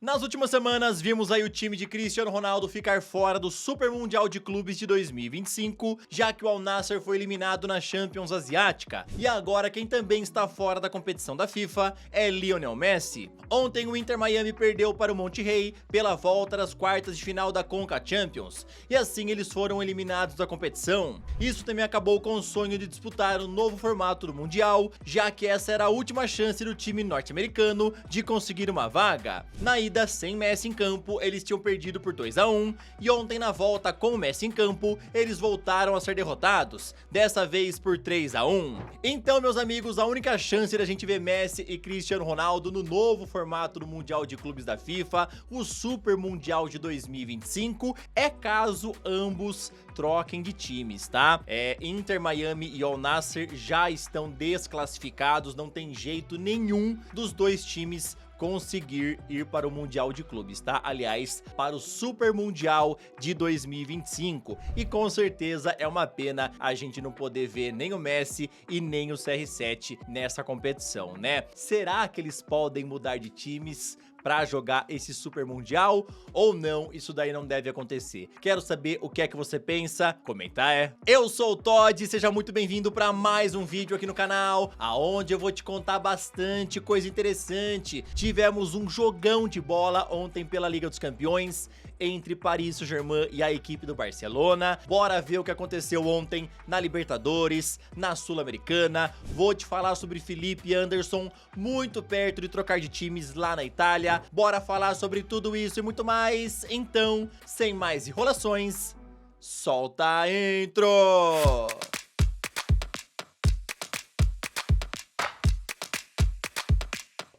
Nas últimas semanas, vimos aí o time de Cristiano Ronaldo ficar fora do Super Mundial de Clubes de 2025, já que o Al Nassr foi eliminado na Champions Asiática. E agora quem também está fora da competição da FIFA é Lionel Messi. Ontem o Inter Miami perdeu para o Monterrey pela volta das quartas de final da Conca Champions, e assim eles foram eliminados da competição. Isso também acabou com o sonho de disputar o novo formato do Mundial, já que essa era a última chance do time norte-americano de conseguir uma vaga. Na ida, sem Messi em campo, eles tinham perdido por 2-1, e ontem na volta com o Messi em campo, eles voltaram a ser derrotados, dessa vez por 3-1. Então, meus amigos, a única chance da gente ver Messi e Cristiano Ronaldo no novo formato do Mundial de Clubes da FIFA, o Super Mundial de 2025, é caso ambos troquem de times, tá? Inter Miami e Al Nassr já estão desclassificados, não tem jeito nenhum dos dois times conseguir ir para o Mundial de Clubes, tá? Aliás, para o Super Mundial de 2025. E com certeza é uma pena a gente não poder ver nem o Messi e nem o CR7 nessa competição, né? Será que eles podem mudar de times pra jogar esse Super Mundial ou não? Isso daí não deve acontecer. Quero saber o que é que você pensa, comenta. Eu sou o Todd, seja muito bem-vindo pra mais um vídeo aqui no canal, aonde eu vou te contar bastante coisa interessante. Tivemos um jogão de bola ontem pela Liga dos Campeões, entre Paris Saint-Germain e a equipe do Barcelona. Bora ver o que aconteceu ontem na Libertadores, na Sul-Americana. Vou te falar sobre Felipe Anderson, muito perto de trocar de times lá na Itália. Bora falar sobre tudo isso e muito mais. Então, sem mais enrolações, solta a intro!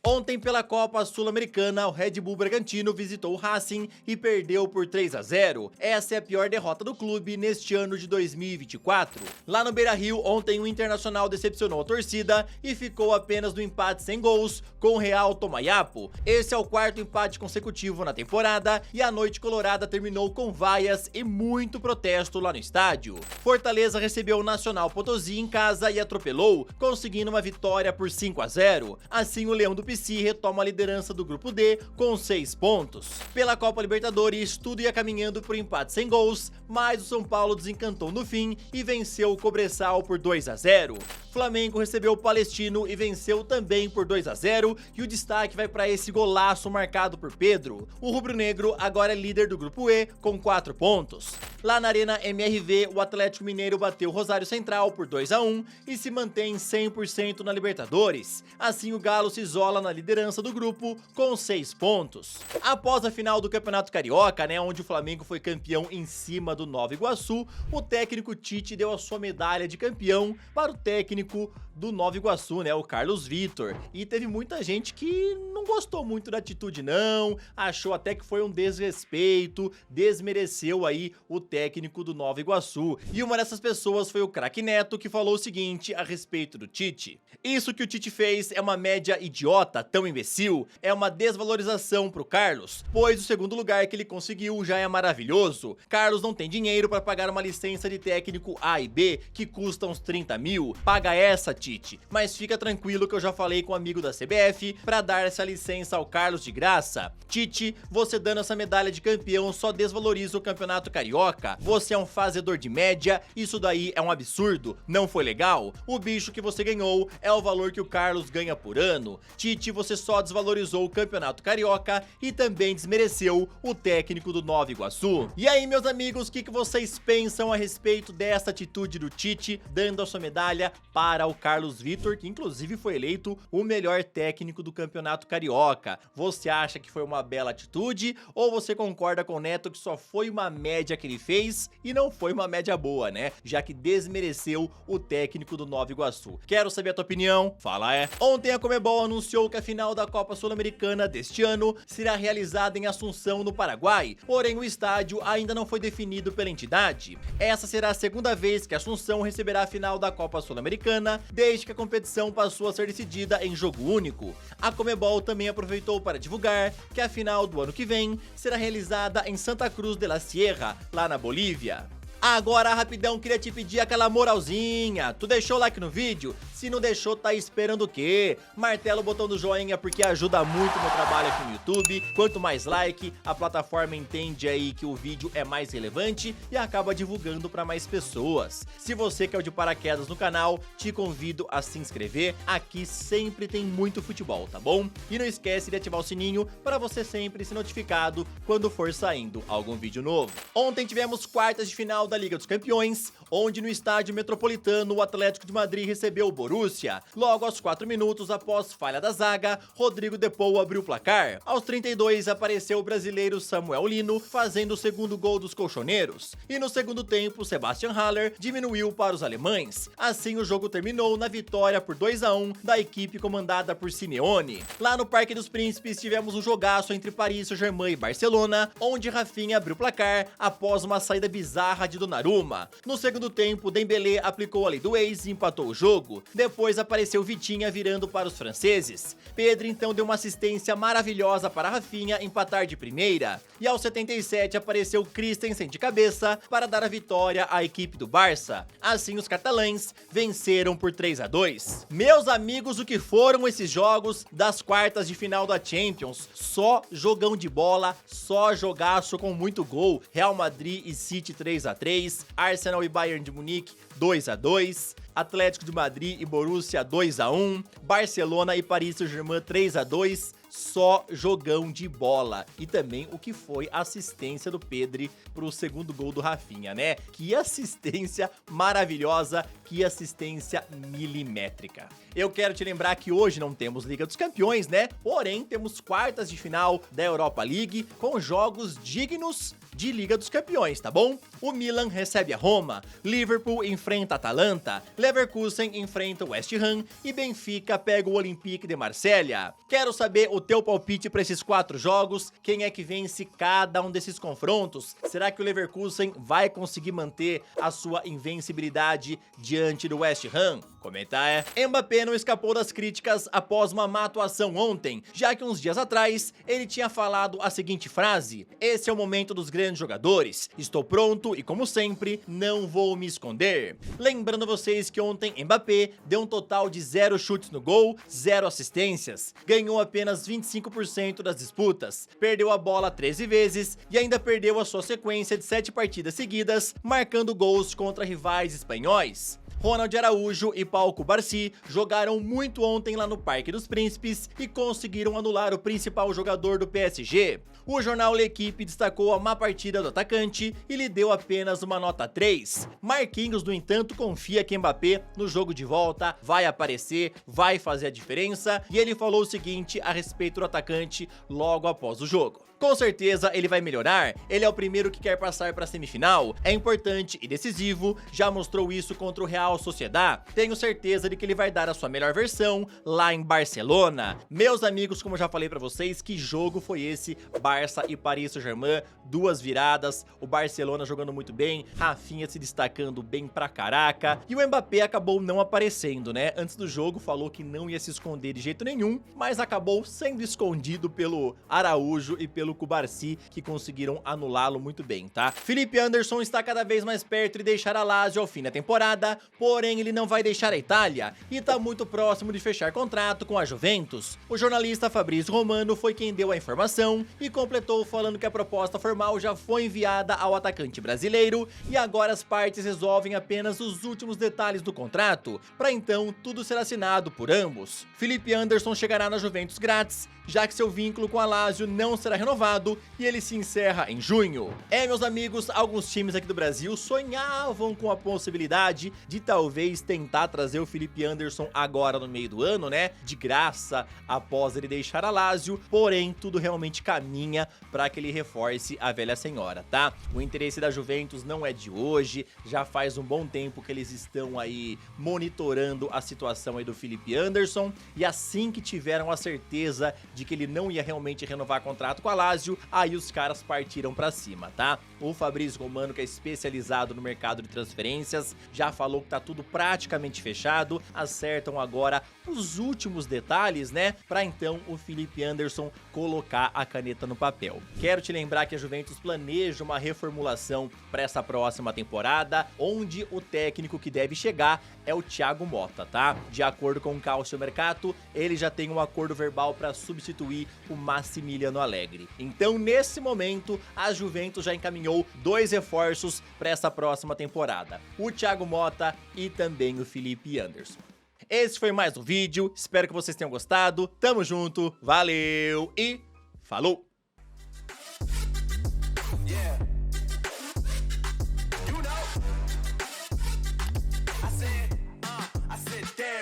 Ontem, pela Copa Sul-Americana, o Red Bull Bragantino visitou o Racing e perdeu por 3-0. Essa é a pior derrota do clube neste ano de 2024. Lá no Beira-Rio, ontem o Internacional decepcionou a torcida e ficou apenas no empate sem gols com o Real Tomayapo. Esse é o quarto empate consecutivo na temporada e a noite colorada terminou com vaias e muito protesto lá no estádio. Fortaleza recebeu o Nacional Potosí em casa e atropelou, conseguindo uma vitória por 5-0. Assim, o Leão do Pici retoma a liderança do grupo D com 6 pontos. Pela Copa Libertadores, tudo ia caminhando por empate sem gols, mas o São Paulo desencantou no fim e venceu o Cobresal por 2-0. Flamengo recebeu o Palestino e venceu também por 2-0, e o destaque vai para esse golaço marcado por Pedro. O rubro-negro agora é líder do grupo E com 4 pontos. Lá na Arena MRV, o Atlético Mineiro bateu o Rosário Central por 2-1 e se mantém 100% na Libertadores. Assim, o Galo se isola na liderança do grupo com 6 pontos. Após a final do Campeonato Carioca, né, onde o Flamengo foi campeão em cima do Nova Iguaçu, o técnico Tite deu a sua medalha de campeão para o técnico do Nova Iguaçu, né, o Carlos Vitor. E teve muita gente que não gostou muito da atitude não, achou até que foi um desrespeito, desmereceu aí o técnico do Nova Iguaçu. E uma dessas pessoas foi o craque Neto, que falou o seguinte a respeito do Tite: isso que o Tite fez é uma média idiota, tão imbecil, é uma desvalorização pro Carlos, pois o segundo lugar que ele conseguiu já é maravilhoso. Carlos não tem dinheiro para pagar uma licença de técnico A e B, que custa uns 30 mil, paga essa, Tite. Mas fica tranquilo que eu já falei com um amigo da CBF para dar essa licença ao Carlos de graça. Tite, você dando essa medalha de campeão só desvaloriza o Campeonato Carioca, você é um fazedor de média, isso daí é um absurdo, não foi legal? O bicho que você ganhou é o valor que o Carlos ganha por ano. Tite, você só desvalorizou o Campeonato Carioca e também desmereceu o técnico do Nova Iguaçu. E aí, meus amigos, o que vocês pensam a respeito dessa atitude do Tite, dando a sua medalha para o Carlos Vitor, que inclusive foi eleito o melhor técnico do Campeonato Carioca? Você acha que foi uma bela atitude ou você concorda com o Neto que só foi uma média que ele fez e não foi uma média boa, né? Já que desmereceu o técnico do Nova Iguaçu. Quero saber a tua opinião, fala. Ontem a Conmebol anunciou que a final da Copa Sul-Americana deste ano será realizada em Assunção, no Paraguai, porém o estádio ainda não foi definido pela entidade. Essa será a segunda vez que Assunção receberá a final da Copa Sul-Americana desde que a competição passou a ser decidida em jogo único. A Conmebol também aproveitou para divulgar que a final do ano que vem será realizada em Santa Cruz de la Sierra, lá na Bolívia. Agora, rapidão, queria te pedir aquela moralzinha. Tu deixou o like no vídeo? Se não deixou, tá esperando o quê? Martela o botão do joinha porque ajuda muito o meu trabalho aqui no YouTube. Quanto mais like, a plataforma entende aí que o vídeo é mais relevante e acaba divulgando para mais pessoas. Se você quer o de paraquedas no canal, te convido a se inscrever. Aqui sempre tem muito futebol, tá bom? E não esquece de ativar o sininho para você sempre ser notificado quando for saindo algum vídeo novo. Ontem tivemos quartas de final da Liga dos Campeões, onde no estádio Metropolitano o Atlético de Madrid recebeu o Borussia. Logo aos 4 minutos após falha da zaga, Rodrigo De Paul abriu o placar. Aos 32 apareceu o brasileiro Samuel Lino fazendo o segundo gol dos colchoneiros. E no segundo tempo, Sebastian Haller diminuiu para os alemães. Assim o jogo terminou na vitória por 2-1 da equipe comandada por Simeone. Lá no Parque dos Príncipes tivemos um jogaço entre Paris Saint-Germain e Barcelona, onde Rafinha abriu o placar após uma saída bizarra de Donnarumma. No segundo tempo, Dembélé aplicou a lei do ex e empatou o jogo. Depois apareceu Vitinha virando para os franceses. Pedro então deu uma assistência maravilhosa para Rafinha empatar de primeira. E aos 77 apareceu Christensen de cabeça para dar a vitória à equipe do Barça. Assim os catalães venceram por 3-2. Meus amigos, o que foram esses jogos das quartas de final da Champions? Só jogão de bola, só jogaço com muito gol. Real Madrid e City 3-3, Arsenal e Bayern de Munique 2-2, Atlético de Madrid e Borussia 2-1, Barcelona e Paris Saint-Germain 3-2, só jogão de bola. E também o que foi a assistência do Pedri pro segundo gol do Rafinha, né? Que assistência maravilhosa, que assistência milimétrica. Eu quero te lembrar que hoje não temos Liga dos Campeões, né? Porém, temos quartas de final da Europa League com jogos dignos de Liga dos Campeões, tá bom? O Milan recebe a Roma, Liverpool enfrenta a Atalanta, Leverkusen enfrenta o West Ham e Benfica pega o Olympique de Marselha. Quero saber o teu palpite para esses 4 jogos, quem é que vence cada um desses confrontos? Será que o Leverkusen vai conseguir manter a sua invencibilidade diante do West Ham? Comenta Mbappé não escapou das críticas após uma má atuação ontem, já que uns dias atrás ele tinha falado a seguinte frase: "Esse é o momento dos grandes jogadores, estou pronto e como sempre, não vou me esconder". Lembrando vocês que ontem Mbappé deu um total de 0 chutes no gol, 0 assistências, ganhou apenas 25% das disputas, perdeu a bola 13 vezes e ainda perdeu a sua sequência de 7 partidas seguidas, marcando gols contra rivais espanhóis. Ronald Araújo e Pau Cubarsí jogaram muito ontem lá no Parque dos Príncipes e conseguiram anular o principal jogador do PSG. O jornal L'Equipe destacou a má partida do atacante e lhe deu apenas uma nota 3. Marquinhos, no entanto, confia que Mbappé, no jogo de volta, vai aparecer, vai fazer a diferença, e ele falou o seguinte a respeito do atacante logo após o jogo: "Com certeza ele vai melhorar, ele é o primeiro que quer passar para a semifinal, é importante e decisivo, já mostrou isso contra o Real Sociedad, tenho certeza de que ele vai dar a sua melhor versão lá em Barcelona". Meus amigos, como eu já falei para vocês, que jogo foi esse? Barça e Paris Saint-Germain, 2 viradas, o Barcelona jogando muito bem, Rafinha se destacando bem pra caraca, e o Mbappé acabou não aparecendo, né? Antes do jogo falou que não ia se esconder de jeito nenhum, mas acabou sendo escondido pelo Araújo e pelo Cubarsí, que conseguiram anulá-lo muito bem, tá? Felipe Anderson está cada vez mais perto de deixar a Lazio ao fim da temporada, porém ele não vai deixar a Itália e tá muito próximo de fechar contrato com a Juventus. O jornalista Fabrício Romano foi quem deu a informação e completou falando que a proposta formal já foi enviada ao atacante brasileiro e agora as partes resolvem apenas os últimos detalhes do contrato, para então tudo ser assinado por ambos. Felipe Anderson chegará na Juventus grátis, já que seu vínculo com a Lazio não será renovado e ele se encerra em junho. Meus amigos, alguns times aqui do Brasil sonhavam com a possibilidade de talvez tentar trazer o Felipe Anderson agora no meio do ano, né? De graça, após ele deixar a Lazio, porém tudo realmente caminha para que ele reforce a velha senhora, tá? O interesse da Juventus não é de hoje, já faz um bom tempo que eles estão aí monitorando a situação aí do Felipe Anderson, e assim que tiveram a certeza de que ele não ia realmente renovar contrato com a Gervásio, aí os caras partiram pra cima, tá? O Fabrício Romano, que é especializado no mercado de transferências, já falou que tá tudo praticamente fechado, acertam agora os últimos detalhes, né, pra então o Felipe Anderson colocar a caneta no papel. Quero te lembrar que a Juventus planeja uma reformulação para essa próxima temporada, onde o técnico que deve chegar é o Thiago Motta, tá? De acordo com o Calcio Mercato, ele já tem um acordo verbal para substituir o Massimiliano Allegri. Então, nesse momento, a Juventus já encaminhou 2 reforços para essa próxima temporada: o Thiago Motta e também o Felipe Anderson. Esse foi mais um vídeo, espero que vocês tenham gostado, tamo junto, valeu e falou!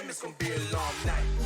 It's gonna be a long night.